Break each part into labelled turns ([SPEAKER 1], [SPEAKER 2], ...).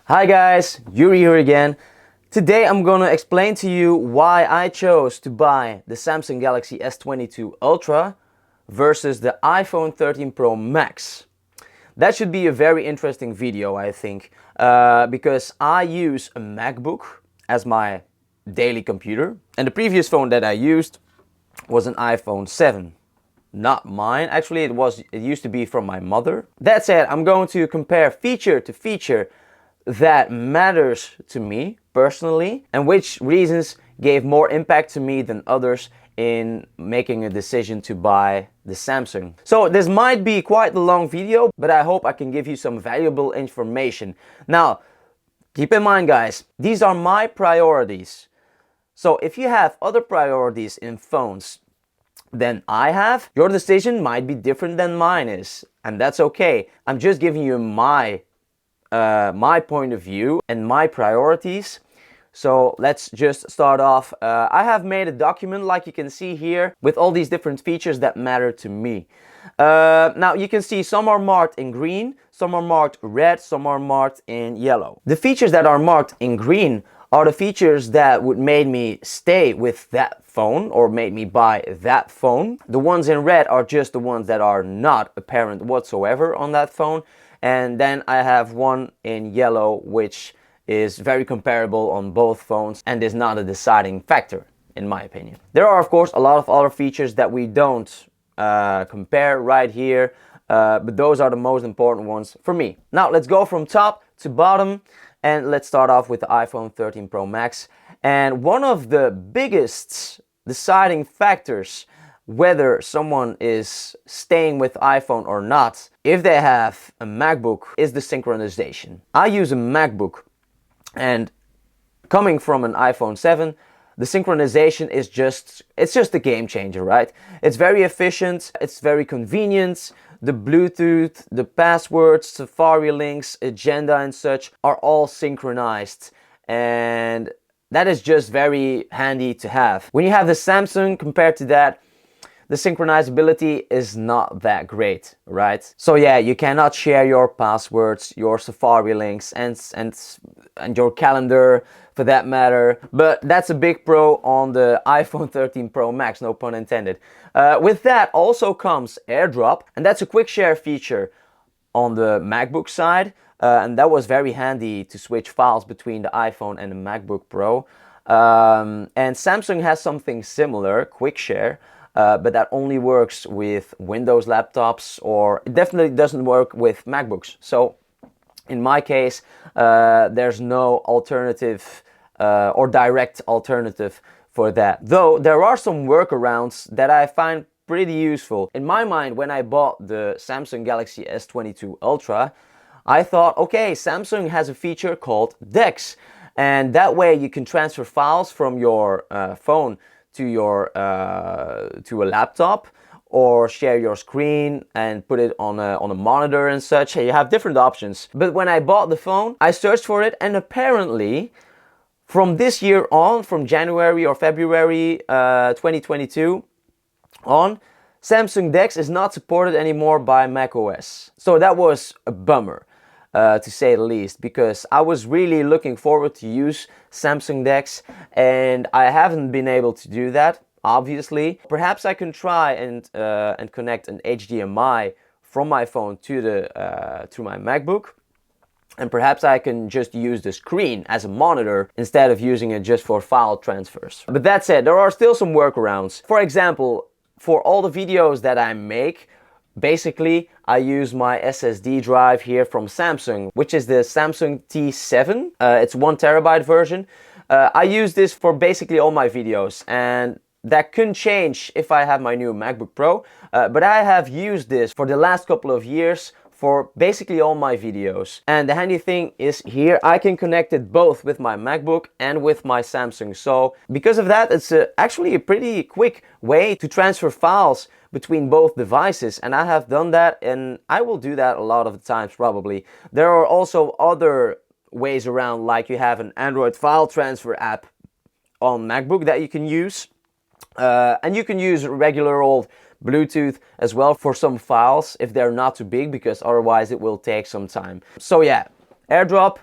[SPEAKER 1] Hi guys, Yuri here again. Today I'm gonna explain to you why I chose to buy the Samsung Galaxy S22 Ultra versus the iPhone 13 Pro Max. That should be a very interesting video, I think, because I use a MacBook as my daily computer, and the previous phone that I used was an iPhone 7. Not mine, actually it used to be from my mother. That said, I'm going to compare feature to feature that matters to me personally and which reasons gave more impact to me than others in making a decision to buy the Samsung. So this might be quite a long video, but I hope I can give you some valuable information. Now, keep in mind guys, these are my priorities. So if you have other priorities in phones than I have, your decision might be different than mine is, and that's okay. I'm just giving you my point of view and my priorities. So let's just start off. I have made a document, like you can see here, with all these different features that matter to me. Now you can see some are marked in green, some are marked red, some are marked in yellow. The features that are marked in green are the features that would make me stay with that phone or made me buy that phone. The ones in red are just the ones that are not apparent whatsoever on that phone. And then I have one in yellow, which is very comparable on both phones and is not a deciding factor, in my opinion. There are, of course, a lot of other features that we don't compare right here, but those are the most important ones for me. Now, let's go from top to bottom, and let's start off with the iPhone 13 Pro Max. And one of the biggest deciding factors whether someone is staying with iPhone or not, if they have a MacBook, is the synchronization. I use a MacBook, and coming from an iPhone 7, the synchronization is just a game changer, right? It's very efficient, it's very convenient. The Bluetooth, the passwords, Safari links, agenda and such are all synchronized, and that is just very handy to have. When you have the Samsung compared to that, the synchronizability is not that great, right? So yeah, you cannot share your passwords, your Safari links, and your calendar for that matter. But that's a big pro on the iPhone 13 Pro Max, no pun intended. With that also comes AirDrop, and that's a quick share feature on the MacBook side. And that was very handy to switch files between the iPhone and the MacBook Pro. And Samsung has something similar, quick share. But that only works with Windows laptops, or it definitely doesn't work with MacBooks. So in my case, there's no alternative or direct alternative for that. Though there are some workarounds that I find pretty useful. In my mind, when I bought the Samsung Galaxy S22 Ultra, I thought, okay, Samsung has a feature called DeX, and that way you can transfer files from your phone to a laptop, or share your screen and put it on a monitor and such. You have different options. But when I bought the phone, I searched for it, and apparently from this year on, from January or February 2022 on, Samsung DeX is not supported anymore by macOS. So that was a bummer, to say the least, because I was really looking forward to use Samsung DeX, and I haven't been able to do that, obviously. Perhaps I can try and connect an HDMI from my phone to my MacBook, and perhaps I can just use the screen as a monitor instead of using it just for file transfers. But that said, there are still some workarounds. For example, for all the videos that I make, basically, I use my SSD drive here from Samsung, which is the Samsung T7. It's 1 terabyte version. I use this for basically all my videos, and that can change if I have my new MacBook Pro. But I have used this for the last couple of years for basically all my videos. And the handy thing is here, I can connect it both with my MacBook and with my Samsung. So because of that, it's actually a pretty quick way to transfer files between both devices, and I have done that, and I will do that a lot of the times probably. There are also other ways around, like you have an Android file transfer app on MacBook that you can use, and you can use regular old Bluetooth as well for some files if they're not too big, because otherwise it will take some time. So yeah, AirDrop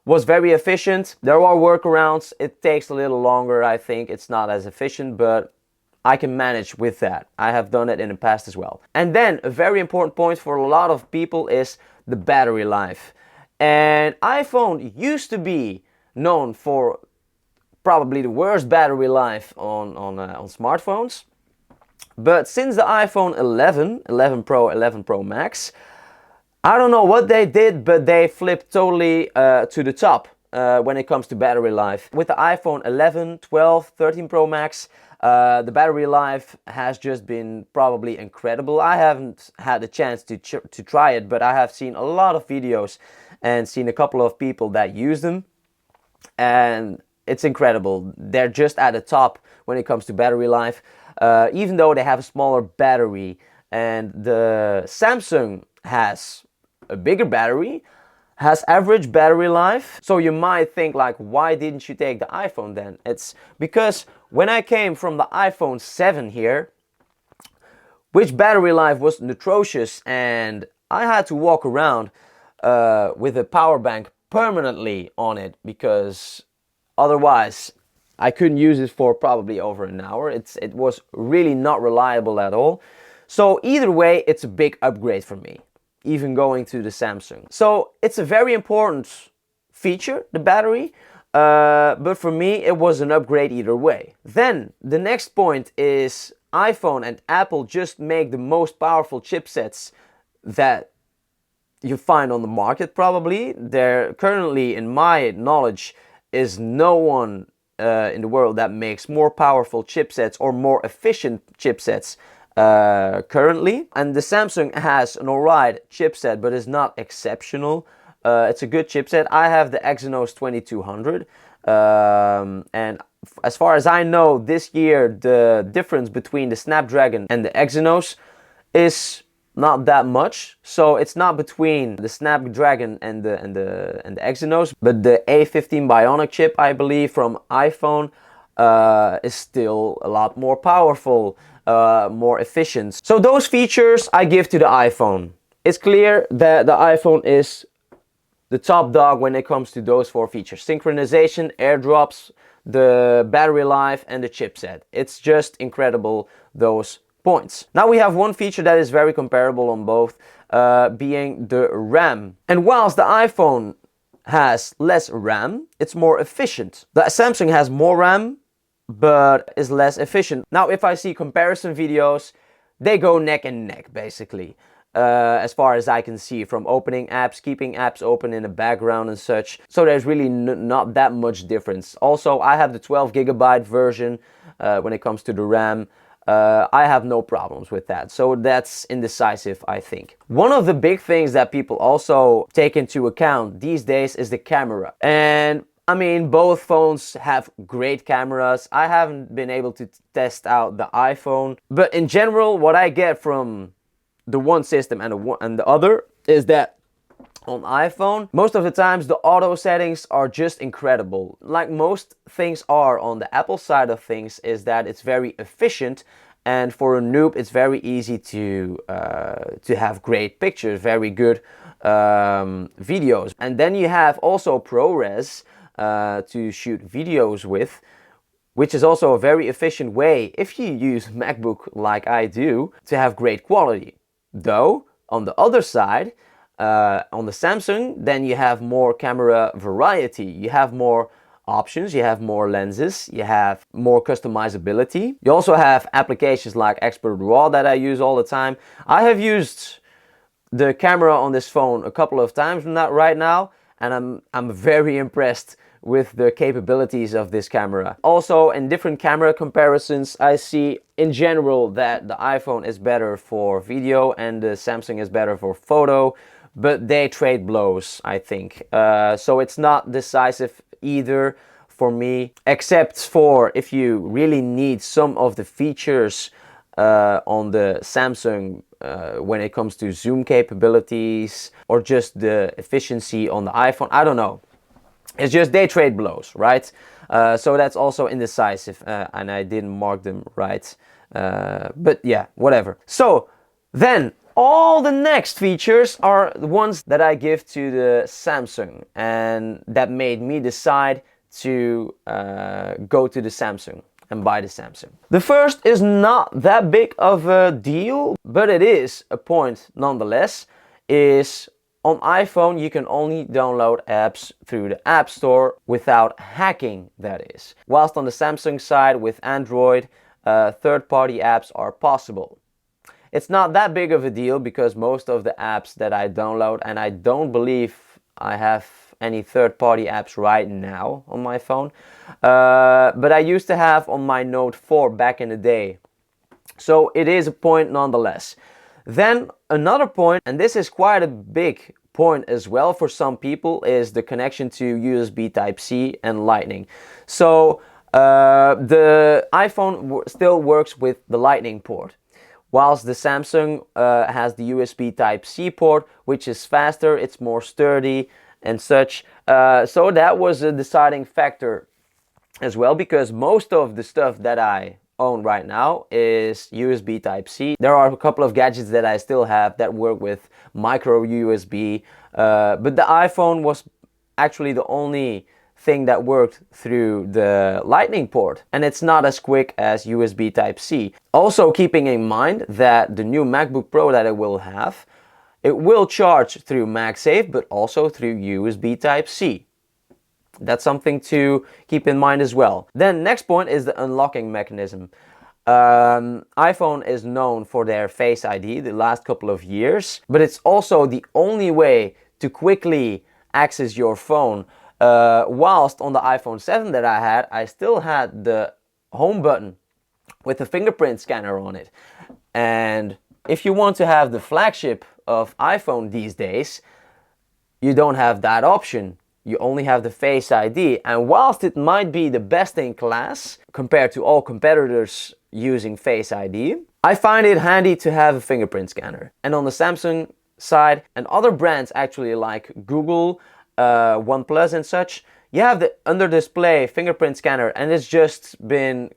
[SPEAKER 1] was very efficient. There are workarounds. It takes a little longer, I think. It's not as efficient, but I can manage with that. I have done it in the past as well. And then a very important point for a lot of people is the battery life. And iPhone used to be known for probably the worst battery life on smartphones. But since the iPhone 11, 11 Pro, 11 Pro Max, I don't know what they did, but they flipped totally to the top when it comes to battery life. With the iPhone 11, 12, 13 Pro Max, the battery life has just been probably incredible. I haven't had the chance to try it, but I have seen a lot of videos and seen a couple of people that use them. And it's incredible. They're just at the top when it comes to battery life, even though they have a smaller battery. And the Samsung has a bigger battery, has average battery life. So you might think like, why didn't you take the iPhone then? It's because when I came from the iPhone 7 here, which battery life was atrocious, and I had to walk around with a power bank permanently on it, because otherwise I couldn't use it for probably over an hour. It was really not reliable at all. So either way, it's a big upgrade for me, even going to the Samsung. So it's a very important feature, the battery, but for me it was an upgrade either way. Then the next point is iPhone and Apple just make the most powerful chipsets that you find on the market probably. There currently, in my knowledge, is no one in the world that makes more powerful chipsets or more efficient chipsets currently. And the Samsung has an alright chipset, but it's not exceptional. It's a good chipset. I have the Exynos 2200, and as far as I know, this year the difference between the Snapdragon and the Exynos is not that much. So it's not between the Snapdragon and the Exynos, but the A15 Bionic chip, I believe, from iPhone is still a lot more powerful, more efficient. So those features I give to the iPhone. It's clear that the iPhone is the top dog when it comes to those four features: synchronization, airdrops, the battery life, and the chipset. It's just incredible, those points. Now we have one feature that is very comparable on both, being the RAM. And whilst the iPhone has less RAM, it's more efficient. The Samsung has more RAM, but is less efficient. Now if I see comparison videos, they go neck and neck basically. As far as I can see, from opening apps, keeping apps open in the background and such. So there's really not that much difference. Also, I have the 12GB version when it comes to the RAM. I have no problems with that. So that's indecisive, I think. One of the big things that people also take into account these days is the camera. And I mean, both phones have great cameras. I haven't been able to test out the iPhone, but in general, what I get from the one system and the other is that on iPhone, most of the times the auto settings are just incredible. Like most things are on the Apple side of things, is that it's very efficient, and for a noob it's very easy to have great pictures, very good videos. And then you have also ProRes to shoot videos with, which is also a very efficient way, if you use MacBook like I do, to have great quality. Though, on the other side, on the Samsung, then you have more camera variety. You have more options, you have more lenses, you have more customizability. You also have applications like Expert RAW that I use all the time. I have used the camera on this phone a couple of times right now, and I'm very impressed with the capabilities of this camera. Also, in different camera comparisons, I see in general that the iPhone is better for video and the Samsung is better for photo, but they trade blows, I think. So it's not decisive either for me, except for if you really need some of the features on the Samsung when it comes to zoom capabilities, or just the efficiency on the iPhone. I don't know. It's just they trade blows, right? So that's also indecisive, and I didn't mark them right. But yeah, whatever. So then All the next features are the ones that I give to the Samsung, and that made me decide to go to the Samsung and buy the Samsung. The first is not that big of a deal, but it is a point nonetheless, is on iPhone you can only download apps through the App Store without hacking, that is. Whilst on the Samsung side with Android, third-party apps are possible. It's not that big of a deal because most of the apps that I download, and I don't believe I have any third-party apps right now on my phone, but I used to have on my Note 4 back in the day. So it is a point nonetheless. Then another point, and this is quite a big point as well for some people, is the connection to USB Type-C and Lightning. So the iPhone still works with the Lightning port, whilst the Samsung has the USB Type-C port, which is faster, it's more sturdy and such. So that was a deciding factor as well, because most of the stuff that I own right now is USB Type-C. There are a couple of gadgets that I still have that work with micro USB, but the iPhone was actually the only thing that worked through the Lightning port, and it's not as quick as USB Type-C. Also keeping in mind that the new MacBook Pro that I will have, it will charge through MagSafe but also through USB Type-C. That's something to keep in mind as well. Then next point is the unlocking mechanism. iPhone is known for their Face ID the last couple of years, but it's also the only way to quickly access your phone. Whilst on the iPhone 7 that I had, I still had the home button with the fingerprint scanner on it. And if you want to have the flagship of iPhone these days, you don't have that option. You only have the Face ID. And whilst it might be the best in class compared to all competitors using Face ID, I find it handy to have a fingerprint scanner. And on the Samsung side, and other brands actually like Google, OnePlus and such, you have the under display fingerprint scanner, and it's just been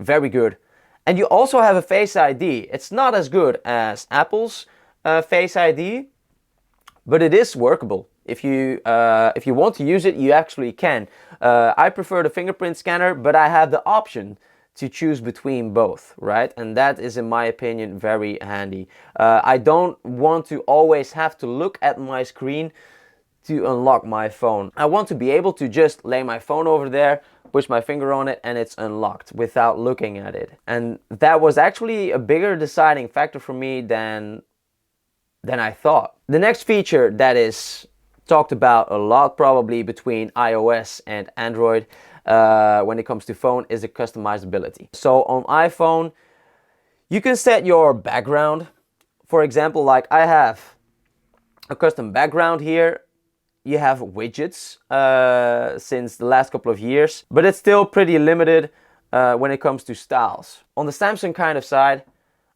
[SPEAKER 1] very good. And you also have a Face ID. It's not as good as Apple's Face ID, but it is workable. If you want to use it, you actually can. I prefer the fingerprint scanner, but I have the option to choose between both, right? And that is, in my opinion, very handy. I don't want to always have to look at my screen to unlock my phone. I want to be able to just lay my phone over there, push my finger on it, and it's unlocked without looking at it. And that was actually a bigger deciding factor for me than I thought. The next feature that is talked about a lot probably between iOS and Android when it comes to phone is the customizability. So on iPhone, you can set your background. For example, like I have a custom background here. You have widgets since the last couple of years, but it's still pretty limited when it comes to styles. On the Samsung kind of side,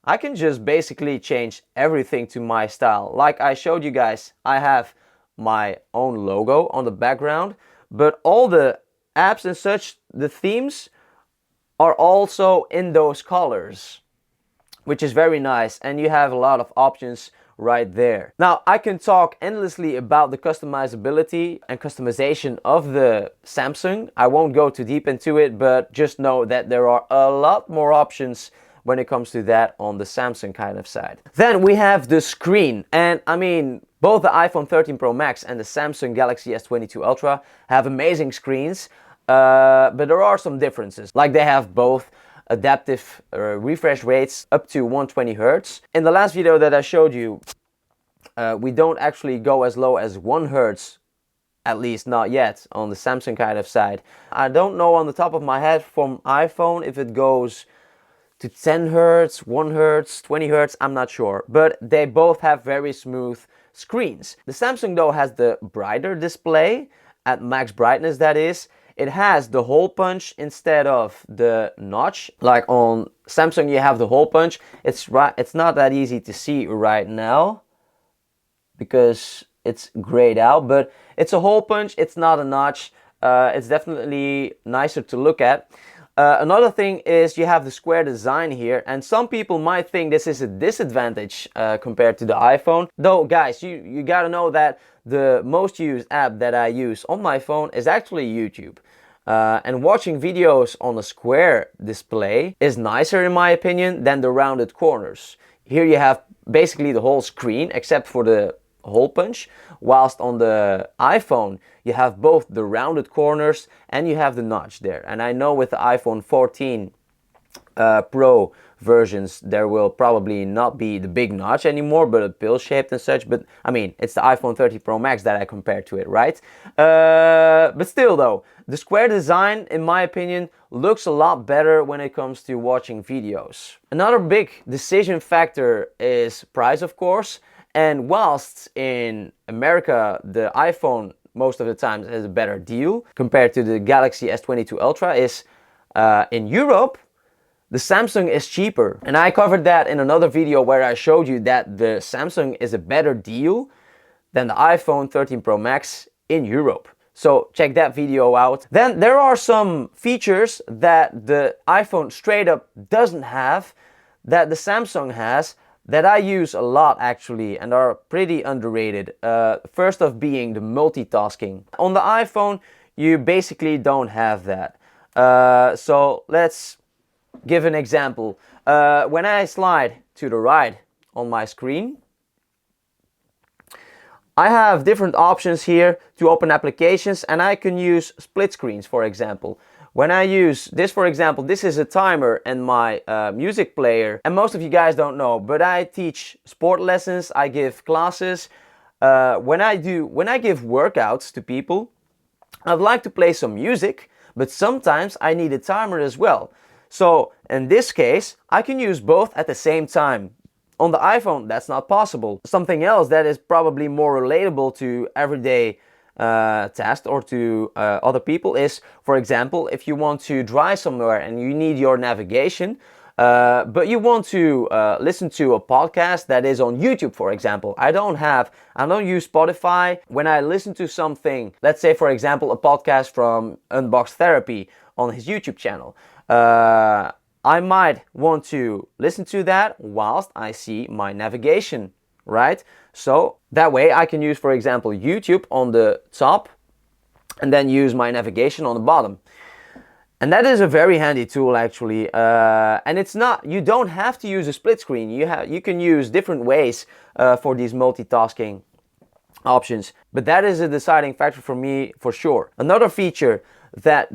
[SPEAKER 1] I can just basically change everything to my style. Like I showed you guys, I have my own logo on the background, but all the apps and such, the themes are also in those colors, which is very nice, and you have a lot of options right there. Now, I can talk endlessly about the customizability and customization of the Samsung. I won't go too deep into it, but just know that there are a lot more options when it comes to that on the Samsung kind of side. Then we have the screen, and I mean, both the iPhone 13 Pro Max and the Samsung Galaxy S22 Ultra have amazing screens, but there are some differences. Like they have both adaptive refresh rates up to 120 Hz. In the last video that I showed you, we don't actually go as low as 1 Hz, at least not yet, on the Samsung kind of side. I don't know on the top of my head from iPhone if it goes to 10 Hz, 1 Hz, 20 Hz, I'm not sure. But they both have very smooth screens. The Samsung though has the brighter display, at max brightness that is. It has the hole punch instead of the notch. Like on Samsung you have the hole punch. It's not that easy to see right now because it's grayed out, but it's a hole punch, it's not a notch. It's definitely nicer to look at. Another thing is you have the square design here, and some people might think this is a disadvantage compared to the iPhone. Though guys, you gotta know that the most used app that I use on my phone is actually YouTube. And watching videos on a square display is nicer in my opinion than the rounded corners. Here you have basically the whole screen except for the hole punch, whilst on the iPhone you have both the rounded corners and you have the notch there. And I know with the iPhone 14 Pro versions there will probably not be the big notch anymore, but a pill shaped and such. But I mean, it's the iPhone 13 Pro Max that I compare to it, right? But still though, the square design in my opinion looks a lot better when it comes to watching videos. Another big decision factor is price, of course. And whilst in America the iPhone most of the time has a better deal compared to the Galaxy S22 Ultra, is in Europe the Samsung is cheaper. And I covered that in another video where I showed you that the Samsung is a better deal than the iPhone 13 Pro Max in Europe. So check that video out. Then there are some features that the iPhone straight up doesn't have that the Samsung has, that I use a lot actually and are pretty underrated. First off being the multitasking. On the iPhone you basically don't have that. So let's give an example. When I slide to the right on my screen, I have different options here to open applications, and I can use split screens, for example. When I use this, for example, this is a timer and my music player. And most of you guys don't know, but I teach sport lessons, I give classes. When I give workouts to people, I'd like to play some music, but sometimes I need a timer as well. So in this case, I can use both at the same time. On the iPhone, that's not possible. Something else that is probably more relatable to everyday tasks or to other people is, for example, if you want to drive somewhere and you need your navigation, but you want to listen to a podcast that is on YouTube, for example. I don't use Spotify. When I listen to something, let's say for example a podcast from Unbox Therapy on his YouTube channel, I might want to listen to that whilst I see my navigation, right? So that way I can use, for example, YouTube on the top and then use my navigation on the bottom. And that is a very handy tool actually. And it's not, you don't have to use a split screen. You can use different ways for these multitasking options. But that is a deciding factor for me for sure. Another feature that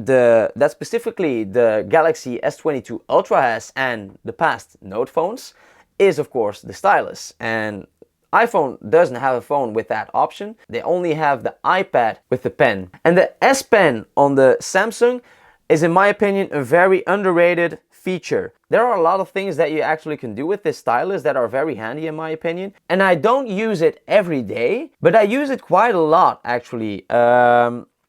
[SPEAKER 1] specifically the Galaxy S22 Ultra has and the past Note phones is of course the stylus. And iPhone doesn't have a phone with that option. They only have the iPad with the pen. And the S Pen on the Samsung is, in my opinion, a very underrated feature. There are a lot of things that you actually can do with this stylus that are very handy in my opinion. And I don't use it every day, but I use it quite a lot actually.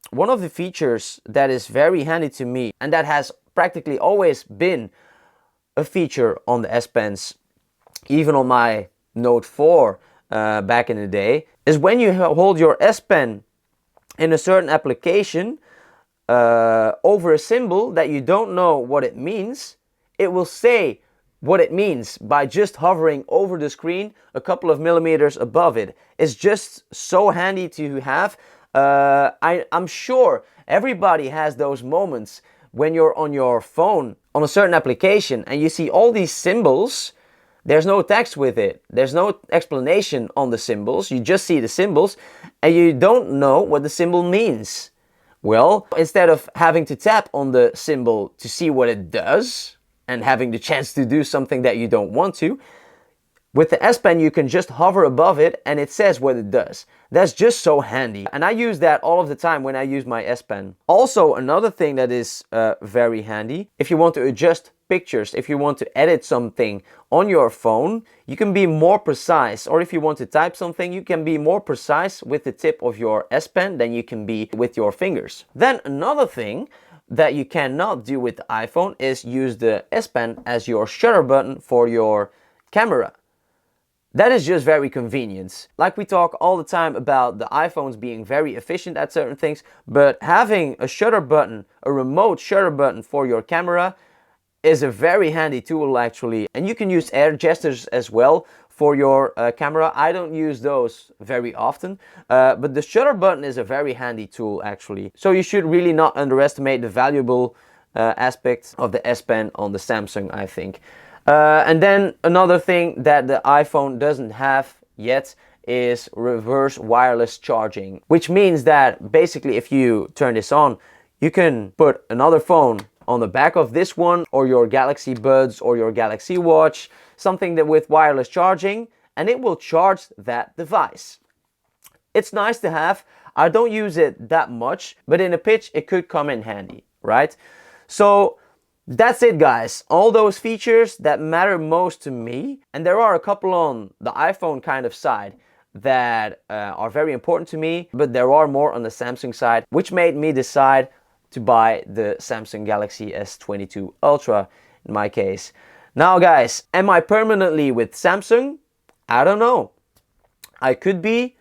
[SPEAKER 1] One of the features that is very handy to me, and that has practically always been a feature on the S Pens, even on my Note 4 back in the day, is when you hold your S Pen in a certain application over a symbol that you don't know what it means, it will say what it means by just hovering over the screen a couple of millimeters above it. It's just so handy to have. I'm sure everybody has those moments when you're on your phone on a certain application and you see all these symbols. There's no text with it. There's no explanation on the symbols. You just see the symbols and you don't know what the symbol means. Well, instead of having to tap on the symbol to see what it does and having the chance to do something that you don't want to, with the S Pen you can just hover above it and it says what it does. That's just so handy. And I use that all of the time when I use my S Pen. Also, another thing that is very handy, if you want to adjust pictures, if you want to edit something on your phone, you can be more precise. Or if you want to type something, you can be more precise with the tip of your S Pen than you can be with your fingers. Then another thing that you cannot do with the iPhone is use the S Pen as your shutter button for your camera. That is just very convenient. Like we talk all the time about the iPhones being very efficient at certain things, but having a shutter button, a remote shutter button for your camera is a very handy tool actually. And you can use air gestures as well for your camera. I don't use those very often, but the shutter button is a very handy tool actually. So you should really not underestimate the valuable aspects of the S Pen on the Samsung, I think. And then another thing that the iPhone doesn't have yet is reverse wireless charging, which means that basically if you turn this on, you can put another phone on the back of this one, or your Galaxy Buds or your Galaxy Watch, something that with wireless charging, and it will charge that device. It's nice to have. I don't use it that much, but in a pitch it could come in handy, right? So that's it, guys. All those features that matter most to me, and there are a couple on the iPhone kind of side that are very important to me, but there are more on the Samsung side, which made me decide to buy the Samsung Galaxy S22 Ultra in my case. Now guys, am I permanently with Samsung? I don't know. I could be,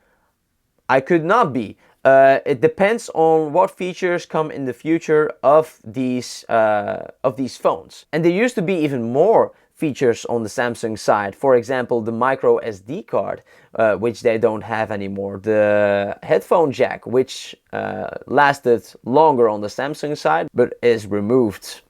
[SPEAKER 1] I could not be. It depends on what features come in the future of these phones. And there used to be even more features on the Samsung side. For example, the micro SD card, which they don't have anymore. The headphone jack, which lasted longer on the Samsung side, but is removed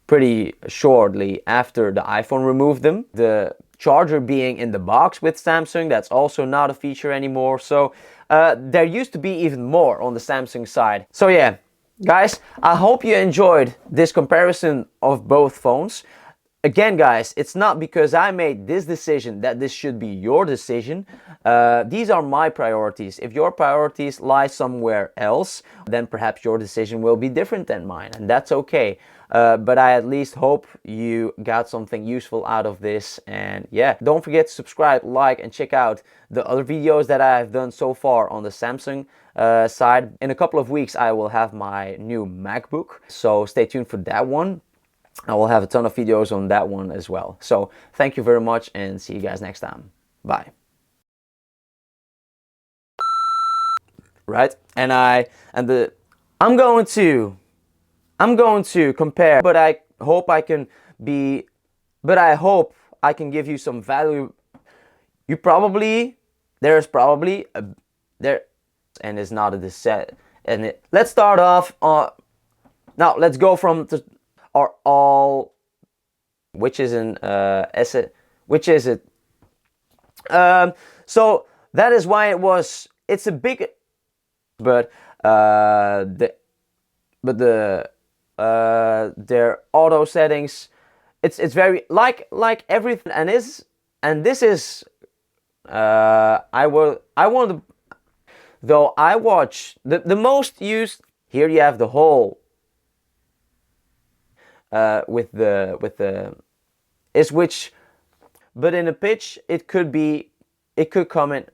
[SPEAKER 1] pretty shortly after the iPhone removed them. The charger being in the box with Samsung, that's also not a feature anymore. So there used to be even more on the Samsung side. So yeah, guys, I hope you enjoyed this comparison of both phones. Again, guys, it's not because I made this decision that this should be your decision. These are my priorities. If your priorities lie somewhere else, then perhaps your decision will be different than mine, and that's okay. But I at least hope you got something useful out of this. And yeah, don't forget to subscribe, like, and check out the other videos that I've done so far on the Samsung side. In a couple of weeks, I will have my new MacBook, so stay tuned for that one. I will have a ton of videos on that one as well. So thank you very much and see you guys next time. Bye. Right? And I'm going to compare, but I hope I can give you some value. There's probably there, and it's not a set. And let's start off now let's go from are all, which is an which is it? So that is why it's a big, but their auto settings, it's very like everything, and this is I want to, though I watch the most used. Here you have the whole with the is which, but in a pitch it could come in